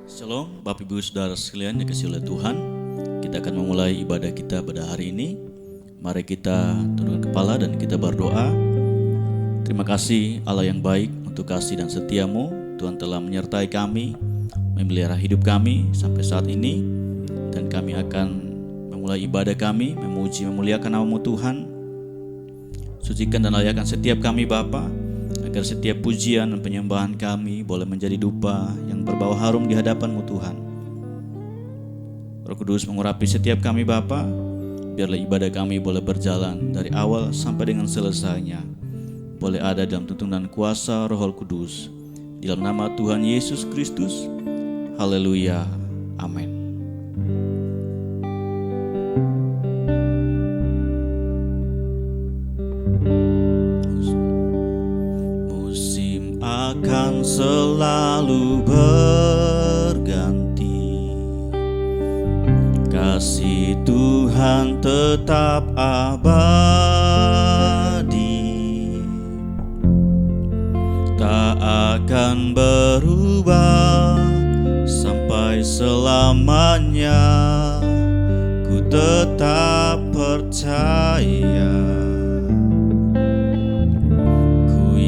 Shalom, Bapak Ibu Saudara sekalian yang dikasihi oleh Tuhan. Kita akan memulai ibadah kita pada hari ini. Mari kita tundukkan kepala dan kita berdoa. Terima kasih Allah yang baik untuk kasih dan setia-Mu. Tuhan telah menyertai kami, memelihara hidup kami sampai saat ini. Dan kami akan memulai ibadah kami, memuji, memuliakan nama-Mu Tuhan. Sucikan dan layakan setiap kami Bapa, agar setiap pujian dan penyembahan kami boleh menjadi dupa yang berbau harum di hadapan-Mu Tuhan. Roh Kudus mengurapi setiap kami Bapa, biarlah ibadah kami boleh berjalan dari awal sampai dengan selesainya, boleh ada dalam tuntunan kuasa Roh Kudus. Di dalam nama Tuhan Yesus Kristus, haleluya, amin. Akan selalu berganti, kasih Tuhan tetap abadi, tak akan berubah sampai selamanya. Ku tetap percaya,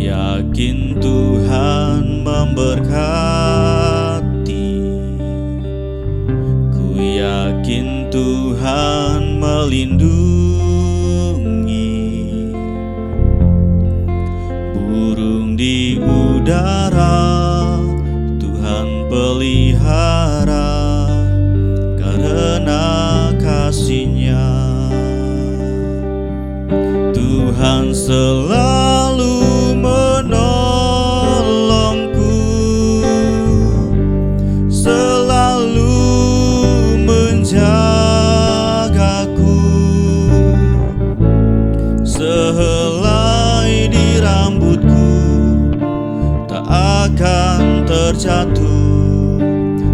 yakin Tuhan memberkati, ku yakin Tuhan melindungi. Burung di udara Tuhan pelihara karena kasih-Nya. Tuhan selalu menolongku, selalu menjagaku. Sehelai di rambutku tak akan terjatuh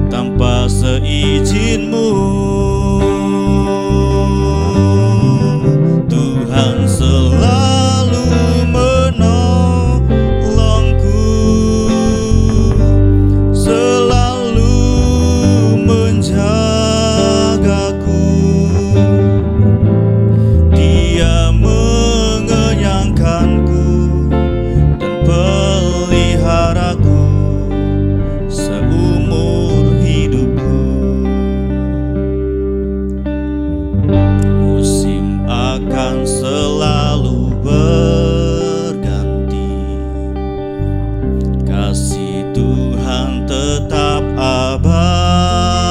tanpa seizin-Mu. Tuhan selalu menolongku, selalu menjagaku. Dia mengenyangkanku dan peliharaku seumur hidupku. Musim akan selalu berganti, kasih Tuhan tetap abadi,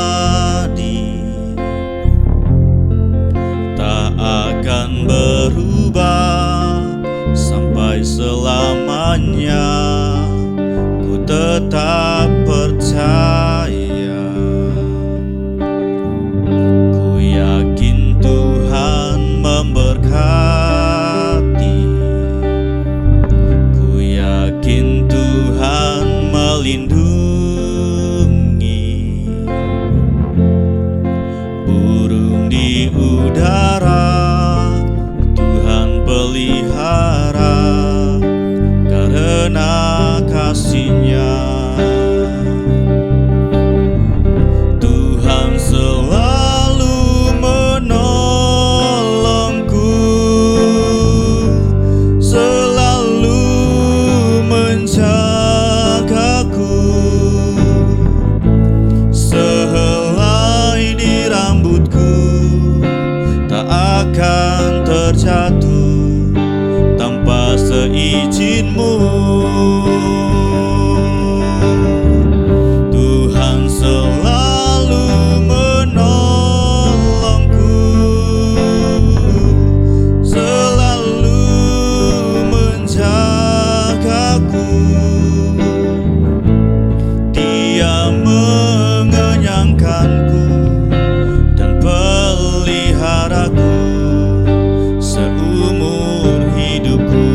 tak akan berubah sampai selamanya. Ku tetap percaya, ku yakin Tuhan memberkati, ku yakin Tuhan melindungi. Burung di udara Tuhan pelihara karena kasih-Nya. Tuhan selalu menolongku, selalu menjagaku. Sehelai di rambutku tak akan terjatuh tanpa seizin-Mu. Tuhan selalu menolongku, selalu menjagaku. Dia mengenyangkanku dan peliharaku seumur hidupku.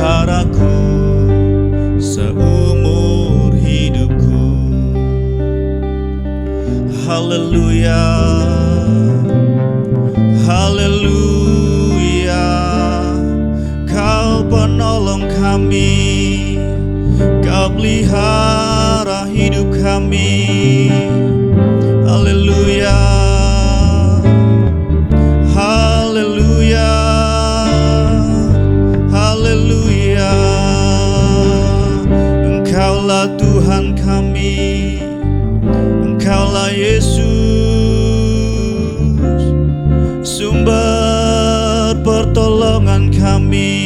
peliharaku seumur hidupku. Haleluya, haleluya, Kau penolong kami, Kau pelihara hidup kami. Haleluya, haleluya, haleluya, Engkaulah Tuhan kami, Engkaulah Yesus, sumber pertolongan kami.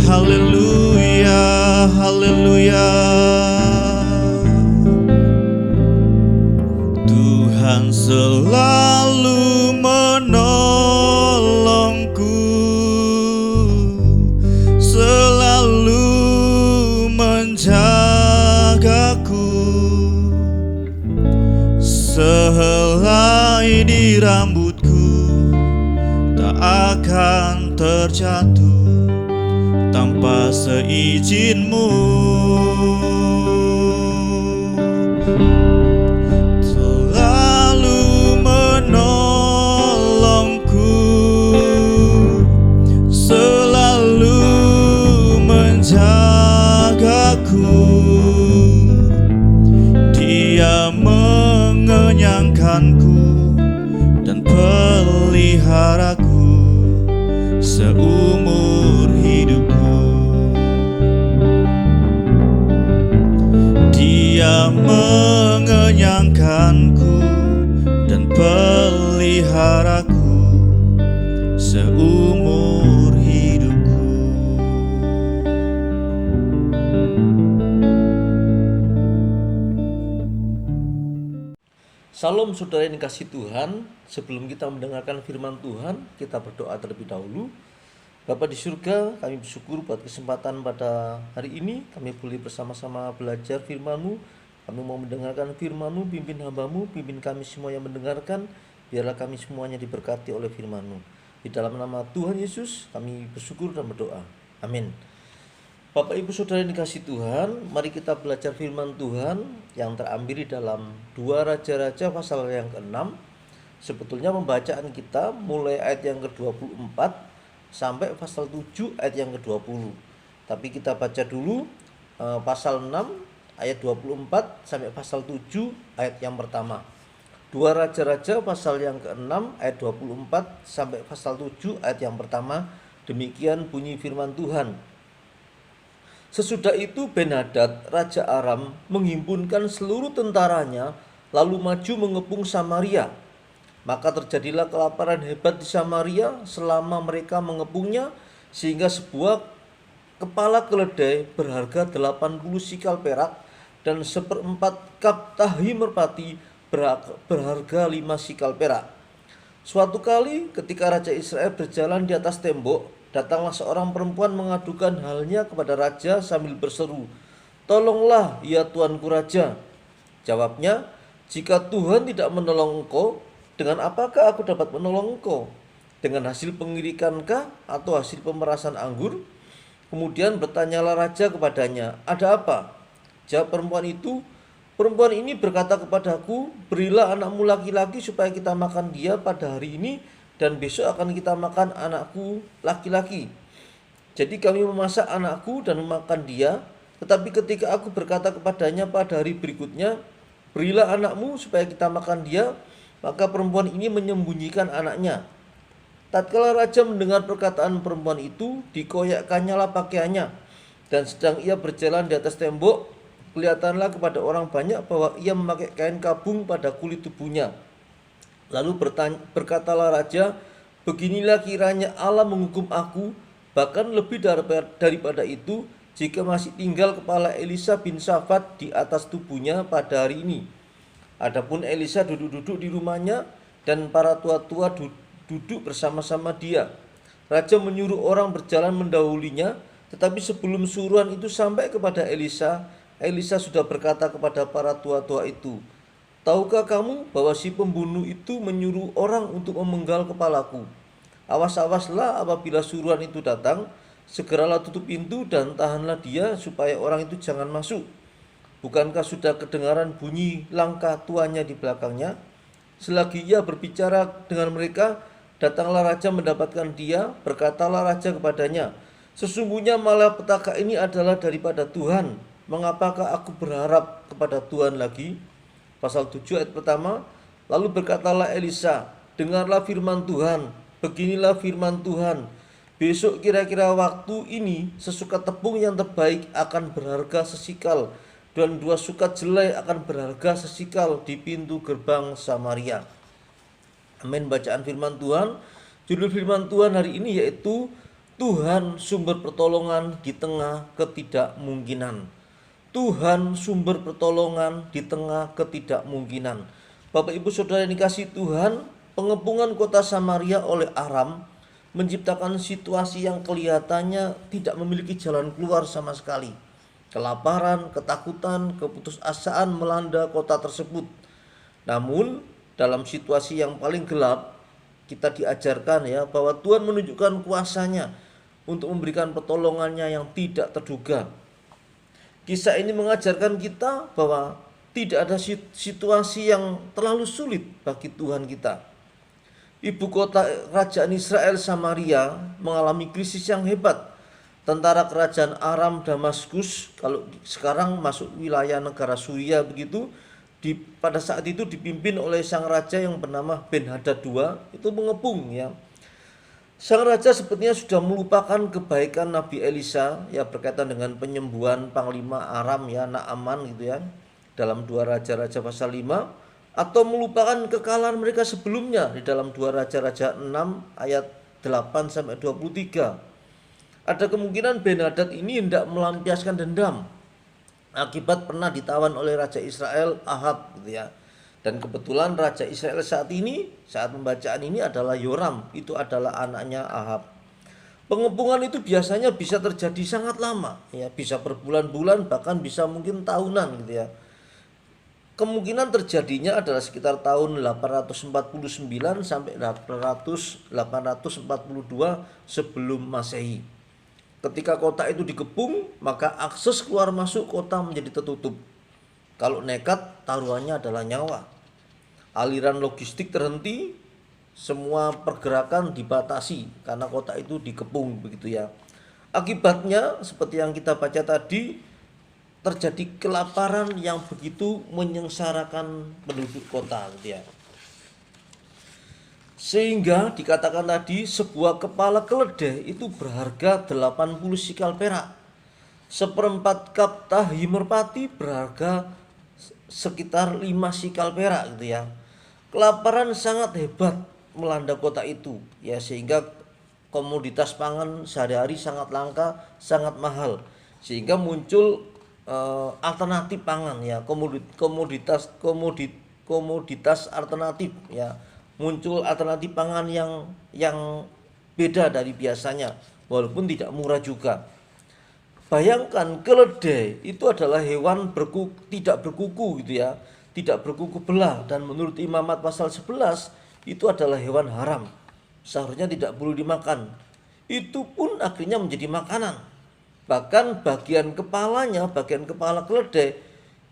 Haleluya, haleluya. Tuhan selalu menolongku, selalu menjagaku. Sehelai di rambutku tak akan terjatuh tanpa seizin-Mu. Selalu menolongku, selalu menjagaku. Dia mengenyangkanku dan peliharaku seumur hidupku. Dia mengenyangkanku dan peliharaku seumur hidupku. Salam saudara yang dikasihi Tuhan. Sebelum kita mendengarkan firman Tuhan, kita berdoa terlebih dahulu. Bapa di surga, kami bersyukur buat kesempatan pada hari ini. Kami boleh bersama-sama belajar firman-Mu. Kami mau mendengarkan firman-Mu, pimpin hamba-Mu, pimpin kami semua yang mendengarkan. Biarlah kami semuanya diberkati oleh firman-Mu. Di dalam nama Tuhan Yesus, kami bersyukur dan berdoa. Amin. Bapak Ibu Saudara yang dikasihi Tuhan, mari kita belajar firman Tuhan yang terambil di dalam 2 Raja-Raja pasal yang ke-6. Sebetulnya pembacaan kita mulai ayat yang ke-24 sampai pasal 7 ayat yang ke-20. Tapi kita baca dulu pasal 6 ayat 24 sampai pasal 7 ayat yang pertama. 2 Raja-Raja pasal yang ke-6 ayat 24 sampai pasal 7 ayat yang pertama. Demikian bunyi firman Tuhan. Sesudah itu Ben-Hadad Raja Aram menghimpunkan seluruh tentaranya lalu maju mengepung Samaria. Maka terjadilah kelaparan hebat di Samaria selama mereka mengepungnya, sehingga sebuah kepala keledai berharga 80 sikal perak dan 1/4 kap tahi merpati berharga 5 sikal perak. Suatu kali ketika Raja Israel berjalan di atas tembok, datanglah seorang perempuan mengadukan halnya kepada raja sambil berseru, "Tolonglah ya tuanku raja." Jawabnya, "Jika Tuhan tidak menolong engkau, dengan apakah aku dapat menolong engkau? Dengan hasil pengirikankah atau hasil pemerasan anggur?" Kemudian bertanyalah raja kepadanya, "Ada apa?" Jawab perempuan itu, "Perempuan ini berkata kepadaku, berilah anakmu laki-laki supaya kita makan dia pada hari ini, dan besok akan kita makan anakku laki-laki. Jadi kami memasak anakku dan memakan dia. Tetapi ketika aku berkata kepadanya pada hari berikutnya, berilah anakmu supaya kita makan dia, maka perempuan ini menyembunyikan anaknya. Tatkala raja mendengar perkataan perempuan itu, dikoyakkannya lah pakaiannya, dan sedang ia berjalan di atas tembok, kelihatanlah kepada orang banyak bahwa ia memakai kain kabung pada kulit tubuhnya. Lalu berkatalah raja, "Beginilah kiranya Allah menghukum aku, bahkan lebih daripada itu, jika masih tinggal kepala Elisa bin Safat di atas tubuhnya pada hari ini." Adapun Elisa duduk-duduk di rumahnya, dan para tua-tua duduk bersama-sama dia. Raja menyuruh orang berjalan mendahulinya, tetapi sebelum suruhan itu sampai kepada Elisa, Elisa sudah berkata kepada para tua-tua itu, "Tahukah kamu bahwa si pembunuh itu menyuruh orang untuk memenggal kepalaku? Awas-awaslah apabila suruhan itu datang, segeralah tutup pintu dan tahanlah dia supaya orang itu jangan masuk. Bukankah sudah kedengaran bunyi langkah tuannya di belakangnya? Selagi ia berbicara dengan mereka, datanglah raja mendapatkan dia. Berkatalah raja kepadanya, sesungguhnya malapetaka ini adalah daripada Tuhan. Mengapakah aku berharap kepada Tuhan lagi? Pasal 7 ayat pertama. Lalu berkatalah Elisa, dengarlah firman Tuhan. Beginilah firman Tuhan. Besok kira-kira waktu ini sesukat tepung yang terbaik akan berharga sesikal, dan 2 sukat jelai akan berharga sesikal di pintu gerbang Samaria. Amin. Bacaan firman Tuhan. Judul firman Tuhan hari ini yaitu Tuhan sumber pertolongan di tengah ketidakmungkinan. Tuhan sumber pertolongan di tengah ketidakmungkinan. Bapak Ibu Saudara yang dikasihi Tuhan, pengepungan kota Samaria oleh Aram menciptakan situasi yang kelihatannya tidak memiliki jalan keluar sama sekali. Kelaparan, ketakutan, keputusasaan melanda kota tersebut. Namun dalam situasi yang paling gelap, kita diajarkan ya bahwa Tuhan menunjukkan kuasa-Nya untuk memberikan pertolongannya yang tidak terduga. Kisah ini mengajarkan kita bahwa tidak ada situasi yang terlalu sulit bagi Tuhan kita. Ibu kota kerajaan Israel Samaria mengalami krisis yang hebat. Tentara kerajaan Aram Damaskus, kalau sekarang masuk wilayah negara Suriah begitu, pada saat itu dipimpin oleh sang raja yang bernama Ben-Hadad II, itu mengepung ya. Sang raja sepertinya sudah melupakan kebaikan Nabi Elisa ya berkaitan dengan penyembuhan panglima Aram ya, Naaman gitu ya, dalam 2 Raja-Raja pasal 5, atau melupakan kekalahan mereka sebelumnya di dalam 2 Raja-Raja 6 ayat 8 sampai 23. Ada kemungkinan Ben-Hadad ini hendak melampiaskan dendam akibat pernah ditawan oleh Raja Israel Ahab gitu ya. Dan kebetulan Raja Israel saat ini, saat pembacaan ini adalah Yoram, itu adalah anaknya Ahab. Pengepungan itu biasanya bisa terjadi sangat lama ya, bisa berbulan-bulan bahkan bisa mungkin tahunan gitu ya. Kemungkinan terjadinya adalah sekitar tahun 849 sampai 842 sebelum Masehi. Ketika kota itu dikepung, maka akses keluar masuk kota menjadi tertutup. Kalau nekat, taruhannya adalah nyawa. Aliran logistik terhenti, semua pergerakan dibatasi karena kota itu dikepung begitu ya. Akibatnya seperti yang kita baca tadi, terjadi kelaparan yang begitu menyengsarakan penduduk kota gitu ya. Sehingga dikatakan tadi sebuah kepala keledai itu berharga 80 sikal perak. 1/4 kap tahi merpati berharga sekitar 5 sikal perak gitu ya. Kelaparan sangat hebat melanda kota itu ya, sehingga komoditas pangan sehari-hari sangat langka, sangat mahal. Sehingga muncul alternatif pangan ya, komoditas alternatif ya, muncul alternatif pangan yang beda dari biasanya walaupun tidak murah juga. Bayangkan keledai itu adalah hewan tidak berkuku gitu ya, tidak berkuku belah, dan menurut Imamat pasal 11 itu adalah hewan haram, seharusnya tidak boleh dimakan. Itu pun akhirnya menjadi makanan. Bahkan bagian kepalanya, bagian kepala keledai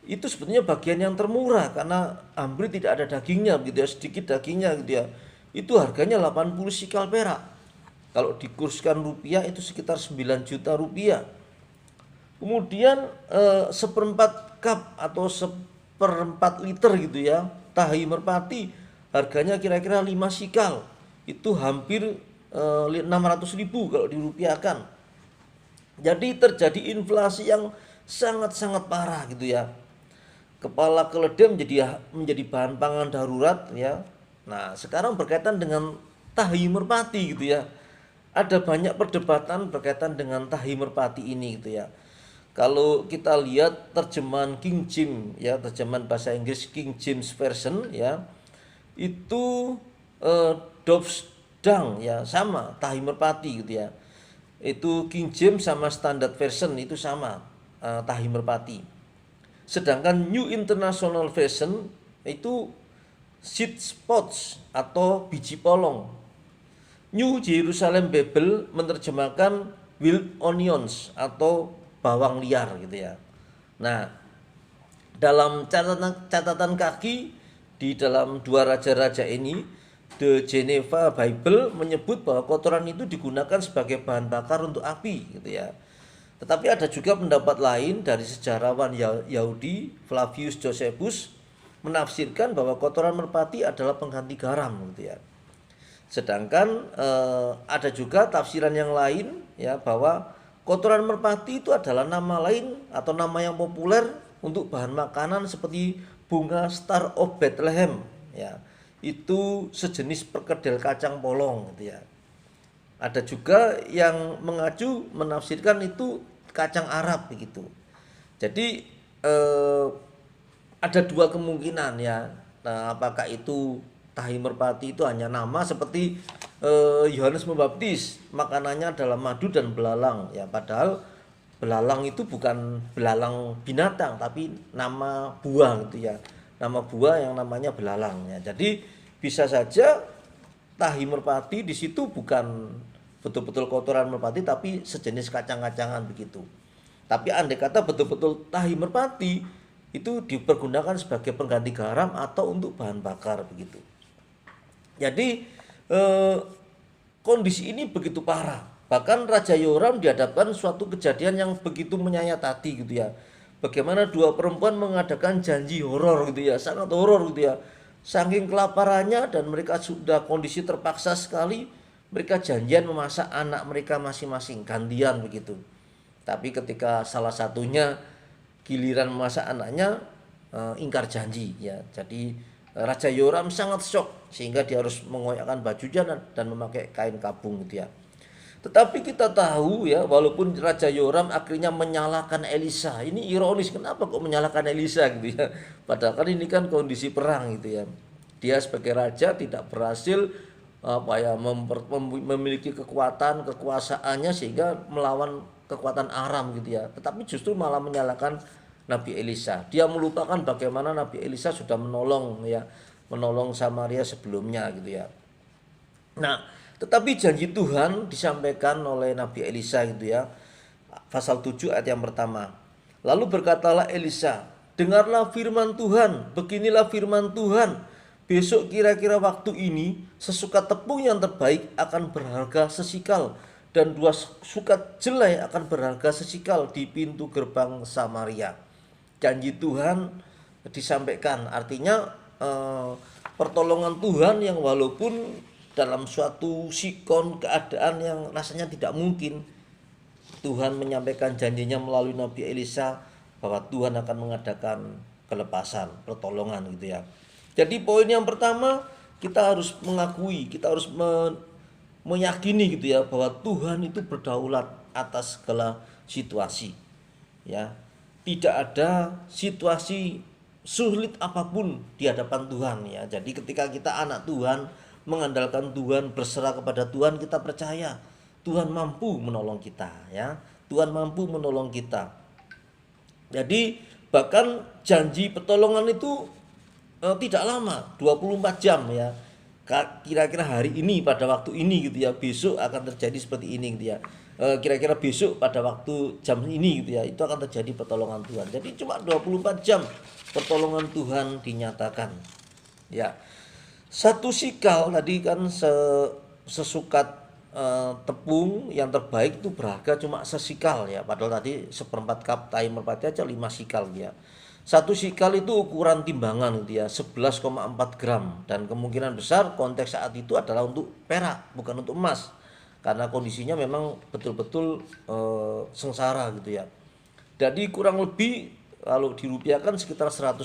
itu sebetulnya bagian yang termurah karena hampir tidak ada dagingnya gitu ya, sedikit dagingnya gitu ya. Itu harganya 80 sikal perak. Kalau dikurskan rupiah itu sekitar 9 juta rupiah. Kemudian 1/4 cup atau 1/4 liter gitu ya, tahi merpati harganya kira-kira 5 sikal. Itu hampir 600.000 kalau dirupiahkan. Jadi terjadi inflasi yang sangat-sangat parah gitu ya. Kepala keledai menjadi bahan pangan darurat ya. Nah, sekarang berkaitan dengan tahi merpati gitu ya. Ada banyak perdebatan berkaitan dengan tahi merpati ini gitu ya. Kalau kita lihat terjemahan King James ya, terjemahan bahasa Inggris King James Version ya, itu dove's dung ya, sama tahi merpati gitu ya. Itu King James sama Standard Version itu sama tahi merpati. Sedangkan New International Version itu seed spots atau biji polong. New Jerusalem Bible menerjemahkan wild onions atau bawang liar gitu ya. Nah, dalam catatan kaki di dalam dua raja-raja ini, The Geneva Bible menyebut bahwa kotoran itu digunakan sebagai bahan bakar untuk api gitu ya. Tetapi ada juga pendapat lain dari sejarawan Yahudi Flavius Josephus menafsirkan bahwa kotoran merpati adalah pengganti garam gitu ya. Sedangkan ada juga tafsiran yang lain ya, bahwa kotoran merpati itu adalah nama lain atau nama yang populer untuk bahan makanan seperti bunga Star of Bethlehem ya. Itu sejenis perkedel kacang polong gitu ya. Ada juga yang menafsirkan itu kacang Arab begitu. Jadi ada dua kemungkinan ya. Nah, apakah itu tahi merpati itu hanya nama seperti Yohanes Pembaptis, makanannya adalah madu dan belalang ya, padahal belalang itu bukan belalang binatang tapi nama buah gitu ya. Nama buah yang namanya belalang ya. Jadi bisa saja tahi merpati di situ bukan betul-betul kotoran merpati tapi sejenis kacang-kacangan begitu. Tapi andai kata betul-betul tahi merpati itu dipergunakan sebagai pengganti garam atau untuk bahan bakar begitu. Jadi kondisi ini begitu parah. Bahkan Raja Yoram dihadapkan suatu kejadian yang begitu menyayat hati gitu ya. Bagaimana dua perempuan mengadakan janji horor gitu ya, sangat horor gitu ya. Saking kelaparannya dan mereka sudah kondisi terpaksa sekali, mereka janjian memasak anak mereka masing-masing, gantian begitu. Tapi ketika salah satunya giliran memasak anaknya, ingkar janji ya. Jadi Raja Yoram sangat shock sehingga dia harus mengoyakkan bajunya dan memakai kain kabung gitu ya. Tetapi kita tahu ya, walaupun Raja Yoram akhirnya menyalahkan Elisa. Ini ironis, kenapa kok menyalahkan Elisa gitu ya. Padahal kan ini kan kondisi perang gitu ya. Dia sebagai raja tidak berhasil memiliki kekuasaannya sehingga melawan kekuatan Aram gitu ya. Tetapi justru malah menyalahkan Nabi Elisa. Dia melupakan bagaimana Nabi Elisa sudah menolong Samaria sebelumnya gitu ya. Nah, tetapi janji Tuhan disampaikan oleh Nabi Elisa gitu ya. Pasal 7 ayat yang pertama. Lalu berkatalah Elisa, dengarlah firman Tuhan, beginilah firman Tuhan. Besok kira-kira waktu ini sesukat tepung yang terbaik akan berharga sesikal dan 2 sukat jelai akan berharga sesikal di pintu gerbang Samaria. Janji Tuhan disampaikan, artinya pertolongan Tuhan yang walaupun dalam suatu sikon keadaan yang rasanya tidak mungkin, Tuhan menyampaikan janjinya melalui Nabi Elisa bahwa Tuhan akan mengadakan kelepasan, pertolongan gitu ya. Jadi poin yang pertama, kita harus mengakui, kita harus meyakini gitu ya, bahwa Tuhan itu berdaulat atas segala situasi ya. Tidak ada situasi sulit apapun di hadapan Tuhan ya. Jadi ketika kita anak Tuhan, mengandalkan Tuhan, berserah kepada Tuhan, kita percaya Tuhan mampu menolong kita ya. Tuhan mampu menolong kita. Jadi bahkan janji pertolongan itu tidak lama, 24 jam ya. Kira-kira hari ini pada waktu ini gitu ya, besok akan terjadi seperti ini gitu ya. Kira-kira besok pada waktu jam ini gitu ya, itu akan terjadi pertolongan Tuhan. Jadi cuma 24 jam pertolongan Tuhan dinyatakan ya. Satu sikal tadi kan sesukat tepung yang terbaik itu berharga cuma sesikal ya, padahal tadi seperempat cup tahi merpati aja 5 sikal ya. Satu sikal itu ukuran timbangan gitu ya, 11,4 gram, dan kemungkinan besar konteks saat itu adalah untuk perak bukan untuk emas, karena kondisinya memang betul-betul sengsara gitu ya. Jadi kurang lebih kalau dirupiahkan sekitar 120.000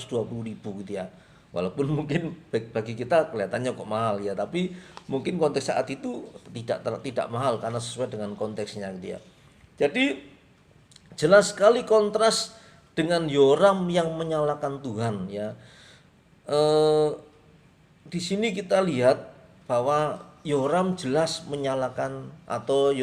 gitu ya. Walaupun mungkin bagi kita kelihatannya kok mahal ya, tapi mungkin konteks saat itu tidak mahal karena sesuai dengan konteksnya gitu ya. Jadi jelas sekali kontras dengan Yoram yang menyalahkan Tuhan ya. Di sini kita lihat bahwa Yoram jelas menyalahkan, atau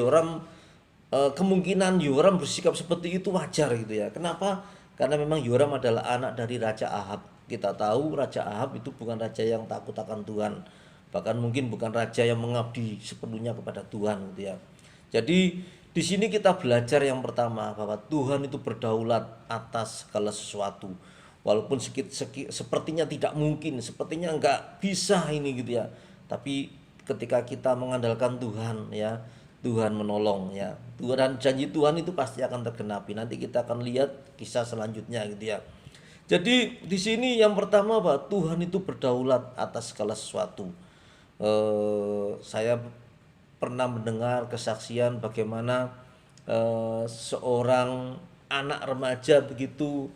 kemungkinan Yoram bersikap seperti itu wajar gitu ya. Kenapa? Karena memang Yoram adalah anak dari Raja Ahab. Kita tahu Raja Ahab itu bukan raja yang takut akan Tuhan, bahkan mungkin bukan raja yang mengabdi sepenuhnya kepada Tuhan gitu ya. Jadi Di sini kita belajar yang pertama bahwa Tuhan itu berdaulat atas segala sesuatu. Walaupun sepertinya tidak mungkin, sepertinya enggak bisa ini gitu ya. Tapi ketika kita mengandalkan Tuhan ya, Tuhan menolong ya. Tuhan, janji Tuhan itu pasti akan tergenapi. Nanti kita akan lihat kisah selanjutnya gitu ya. Jadi di sini yang pertama bahwa Tuhan itu berdaulat atas segala sesuatu. Saya pernah mendengar kesaksian bagaimana seorang anak remaja begitu,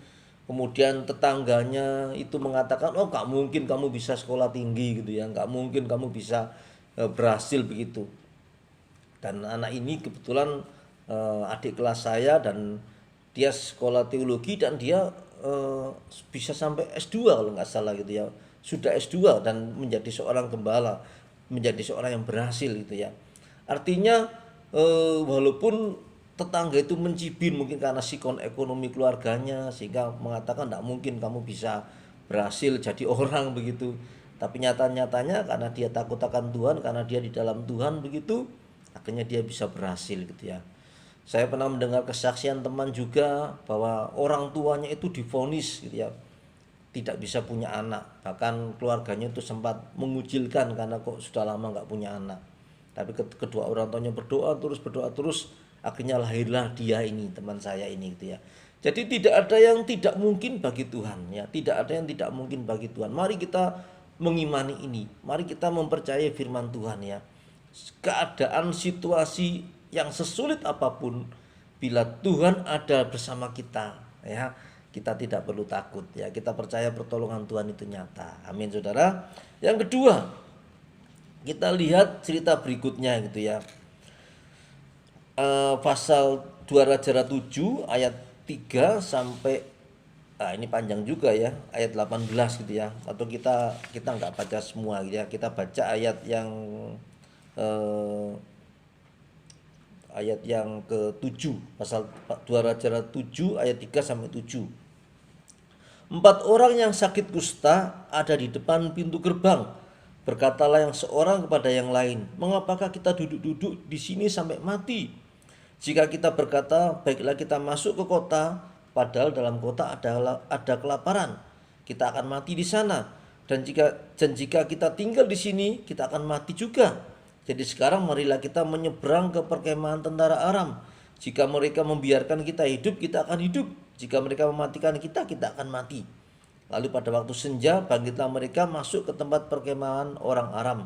kemudian tetangganya itu mengatakan, oh nggak mungkin kamu bisa sekolah tinggi gitu ya, nggak mungkin kamu bisa berhasil begitu. Dan anak ini kebetulan adik kelas saya, dan dia sekolah teologi dan dia bisa sampai S2 kalau nggak salah gitu ya, sudah S2 dan menjadi seorang gembala, menjadi seorang yang berhasil gitu ya. Artinya walaupun tetangga itu mencibir mungkin karena sikon ekonomi keluarganya sehingga mengatakan tidak mungkin kamu bisa berhasil jadi orang begitu, tapi nyata-nyatanya karena dia takut akan Tuhan, karena dia di dalam Tuhan begitu, akhirnya dia bisa berhasil gitu ya. Saya pernah mendengar kesaksian teman juga bahwa orang tuanya itu divonis gitu ya, tidak bisa punya anak, bahkan keluarganya itu sempat mengucilkan karena kok sudah lama nggak punya anak. Tapi kedua orang tuanya berdoa terus, akhirnya lahirlah dia ini, teman saya ini gitu ya. Jadi tidak ada yang tidak mungkin bagi Tuhan ya, tidak ada yang tidak mungkin bagi Tuhan. Mari kita mengimani ini, mari kita mempercayai firman Tuhan ya. Keadaan situasi yang sesulit apapun, bila Tuhan ada bersama kita ya, kita tidak perlu takut ya, kita percaya pertolongan Tuhan itu nyata. Amin saudara. Yang kedua, kita lihat cerita berikutnya gitu ya. Pasal 2 Raja 7 ayat 3 sampai ini panjang juga ya, ayat 18 gitu ya. Atau kita nggak baca semua gitu ya. Kita baca ayat yang ke-7, pasal 2 Raja 7 ayat 3 sampai 7. 4 orang yang sakit kusta ada di depan pintu gerbang. Berkatalah yang seorang kepada yang lain, mengapakah kita duduk-duduk di sini sampai mati? Jika kita berkata, baiklah kita masuk ke kota, padahal dalam kota ada kelaparan, kita akan mati di sana. Dan jika kita tinggal di sini, kita akan mati juga. Jadi sekarang marilah kita menyeberang ke perkemahan tentara Aram. Jika mereka membiarkan kita hidup, kita akan hidup. Jika mereka mematikan kita, kita akan mati. Lalu pada waktu senja, bangkitlah mereka masuk ke tempat perkemahan orang Aram.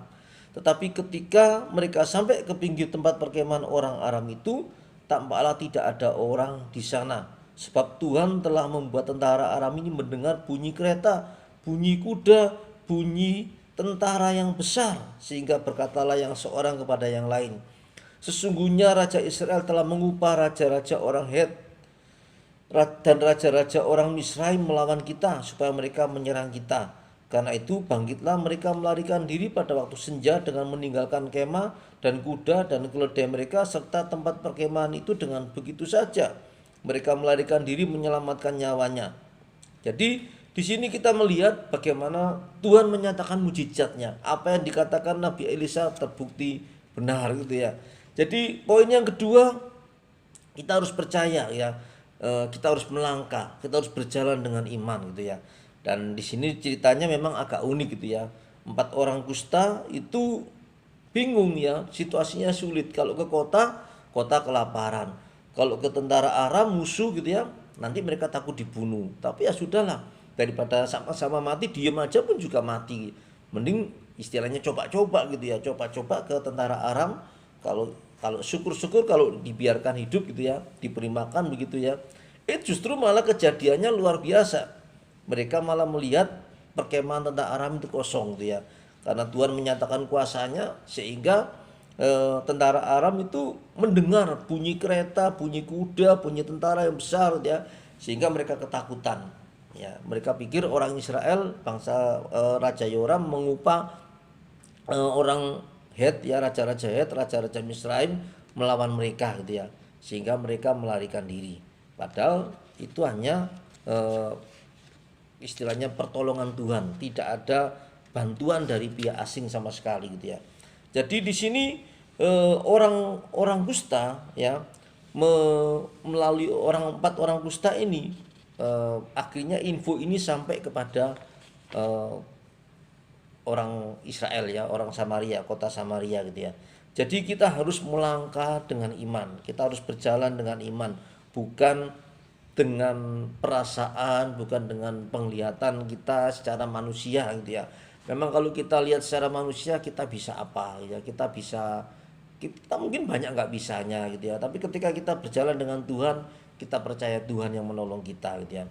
Tetapi ketika mereka sampai ke pinggir tempat perkemahan orang Aram itu, tampaklah tidak ada orang di sana. Sebab Tuhan telah membuat tentara Aram ini mendengar bunyi kereta, bunyi kuda, bunyi tentara yang besar, sehingga berkatalah yang seorang kepada yang lain, sesungguhnya Raja Israel telah mengupah raja-raja orang Het dan raja-raja orang Misraim melawan kita supaya mereka menyerang kita. Karena itu bangkitlah mereka melarikan diri pada waktu senja dengan meninggalkan kemah dan kuda dan keledai mereka serta tempat perkemahan itu dengan begitu saja. Mereka melarikan diri menyelamatkan nyawanya. Jadi di sini kita melihat bagaimana Tuhan menyatakan mujizatnya. Apa yang dikatakan Nabi Elisa terbukti benar gitu ya. Jadi poin yang kedua, kita harus percaya ya. Kita harus melangkah, kita harus berjalan dengan iman gitu ya. Dan di sini ceritanya memang agak unik gitu ya. 4 orang kusta itu bingung ya, situasinya sulit. Kalau ke kota kelaparan. Kalau ke tentara Aram musuh gitu ya, nanti mereka takut dibunuh. Tapi ya sudahlah, daripada sama-sama mati, diam aja pun juga mati. Mending istilahnya coba-coba gitu ya, coba-coba ke tentara Aram. Kalau syukur-syukur kalau dibiarkan hidup gitu ya, diberi makan begitu ya. Justru malah kejadiannya luar biasa. Mereka malah melihat perkemahan tentara Aram itu kosong gitu ya. Karena Tuhan menyatakan kuasanya, sehingga tentara Aram itu mendengar bunyi kereta, bunyi kuda, bunyi tentara yang besar gitu ya, sehingga mereka ketakutan. Ya, mereka pikir orang Israel, bangsa Raja Yoram mengupah orang Het ya, raja-raja Het, raja-raja Misraim melawan mereka gitu ya, sehingga mereka melarikan diri. Padahal itu hanya istilahnya pertolongan Tuhan, tidak ada bantuan dari pihak asing sama sekali gitu ya. Jadi di sini orang kusta ya, melalui empat orang kusta ini, akhirnya info ini sampai kepada eh, orang Israel ya, orang Samaria, kota Samaria gitu ya. Jadi kita harus melangkah dengan iman, kita harus berjalan dengan iman, bukan dengan perasaan, bukan dengan penglihatan kita secara manusia gitu ya. Memang kalau kita lihat secara manusia kita bisa apa ya, kita mungkin banyak nggak bisanya gitu ya. Tapi ketika kita berjalan dengan Tuhan, kita percaya Tuhan yang menolong kita gitu ya.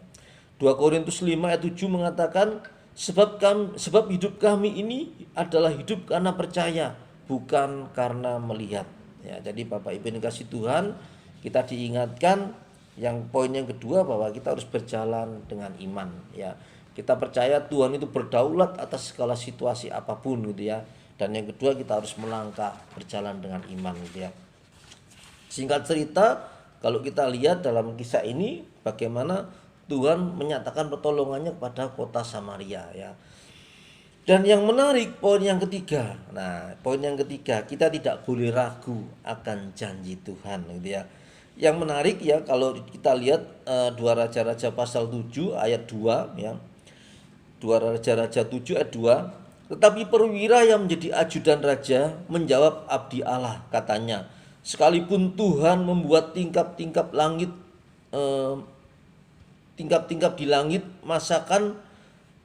2 Korintus 5 ayat 7 mengatakan, sebab hidup kami ini adalah hidup karena percaya, bukan karena melihat. Ya, jadi Bapak Ibu yang kasih Tuhan, kita diingatkan yang poin yang kedua bahwa kita harus berjalan dengan iman ya. Kita percaya Tuhan itu berdaulat atas segala situasi apapun gitu ya. Dan yang kedua kita harus melangkah berjalan dengan iman gitu ya. Singkat cerita, kalau kita lihat dalam kisah ini bagaimana Tuhan menyatakan pertolongannya kepada kota Samaria ya. Dan yang menarik poin yang ketiga. Nah, poin yang ketiga, kita tidak boleh ragu akan janji Tuhan gitu ya. Yang menarik ya kalau kita lihat 2 Raja-Raja pasal 7 ayat 2 ya. 2 Raja-Raja 7 ayat 2. Tetapi perwira yang menjadi ajudan raja menjawab abdi Allah, katanya, sekalipun Tuhan membuat tingkap-tingkap di langit, masakan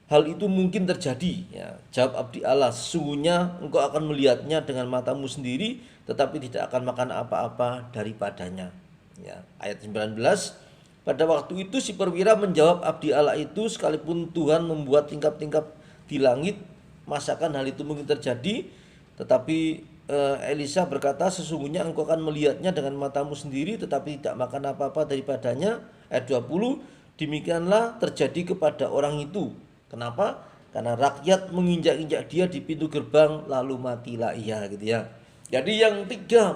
hal itu mungkin terjadi ya. Jawab abdi Allah, sesungguhnya engkau akan melihatnya dengan matamu sendiri, tetapi tidak akan makan apa-apa daripadanya ya. Ayat 19, pada waktu itu si perwira menjawab abdi Allah itu, sekalipun Tuhan membuat tingkap-tingkap di langit, masakan hal itu mungkin terjadi. Tetapi Elisa berkata, sesungguhnya engkau akan melihatnya dengan matamu sendiri, tetapi tidak makan apa-apa daripadanya. Ayat 20, demikianlah terjadi kepada orang itu. Kenapa? Karena rakyat menginjak-injak dia di pintu gerbang, lalu matilah ia gitu ya. Jadi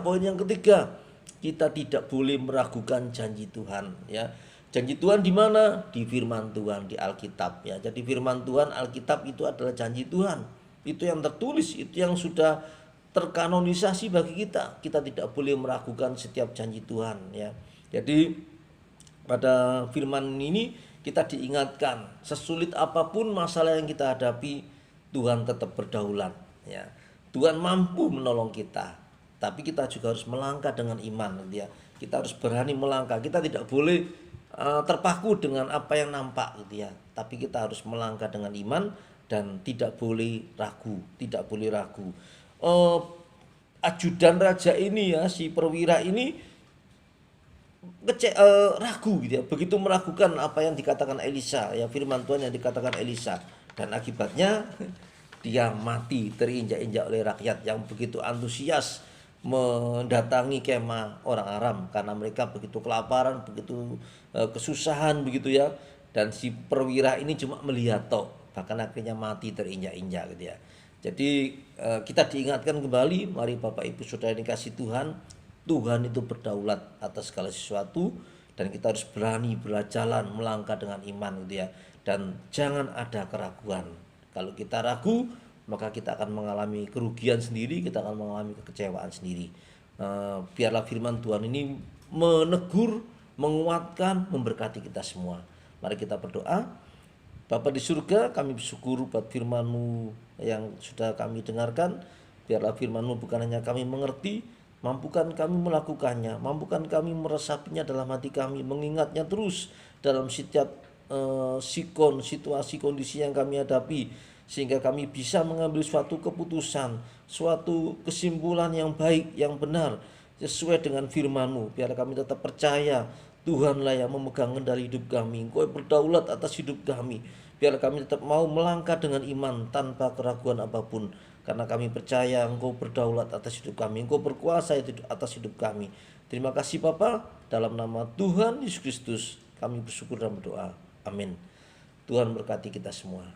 poin yang ketiga, kita tidak boleh meragukan janji Tuhan ya. Janji Tuhan di mana? Di firman Tuhan, di Alkitab ya. Jadi firman Tuhan, Alkitab itu adalah janji Tuhan. Itu yang tertulis, itu yang sudah terkanonisasi bagi kita. Kita tidak boleh meragukan setiap janji Tuhan ya. Jadi pada firman ini kita diingatkan, sesulit apapun masalah yang kita hadapi, Tuhan tetap berdaulat ya. Tuhan mampu menolong kita. Tapi kita juga harus melangkah dengan iman gitu ya. Kita harus berani melangkah. Kita tidak boleh terpaku dengan apa yang nampak gitu ya. Tapi kita harus melangkah dengan iman dan tidak boleh ragu, tidak boleh ragu. Ajudan raja ini ya, si perwira ini ragu gitu ya. Begitu meragukan apa yang dikatakan Elisa ya, firman Tuhan yang dikatakan Elisa, dan akibatnya dia mati terinjak-injak oleh rakyat yang begitu antusias mendatangi kemah orang Aram karena mereka begitu kelaparan, begitu kesusahan begitu ya. Dan si perwira ini cuma melihat tok, bahkan akhirnya mati terinjak-injak gitu ya. Jadi kita diingatkan kembali, mari Bapak Ibu Saudara yang dikasih Tuhan, Tuhan itu berdaulat atas segala sesuatu dan kita harus berani berjalan melangkah dengan iman gitu ya. Dan jangan ada keraguan. Kalau kita ragu, maka kita akan mengalami kerugian sendiri, kita akan mengalami kekecewaan sendiri. Biarlah firman Tuhan ini menegur, menguatkan, memberkati kita semua. Mari kita berdoa. Bapa di surga, kami bersyukur buat firman-Mu yang sudah kami dengarkan. Biarlah firman-Mu bukan hanya kami mengerti, mampukan kami melakukannya, mampukan kami meresapinya dalam hati kami, mengingatnya terus dalam setiap situasi kondisi yang kami hadapi, sehingga kami bisa mengambil suatu keputusan, suatu kesimpulan yang baik, yang benar, sesuai dengan firman-Mu. Biar kami tetap percaya Tuhanlah yang memegang kendali hidup kami, Engkau berdaulat atas hidup kami. Biar kami tetap mau melangkah dengan iman tanpa keraguan apapun, karena kami percaya Engkau berdaulat atas hidup kami, Engkau berkuasa atas hidup kami. Terima kasih Bapa, dalam nama Tuhan Yesus Kristus kami bersyukur dan berdoa. Amin. Tuhan berkati kita semua.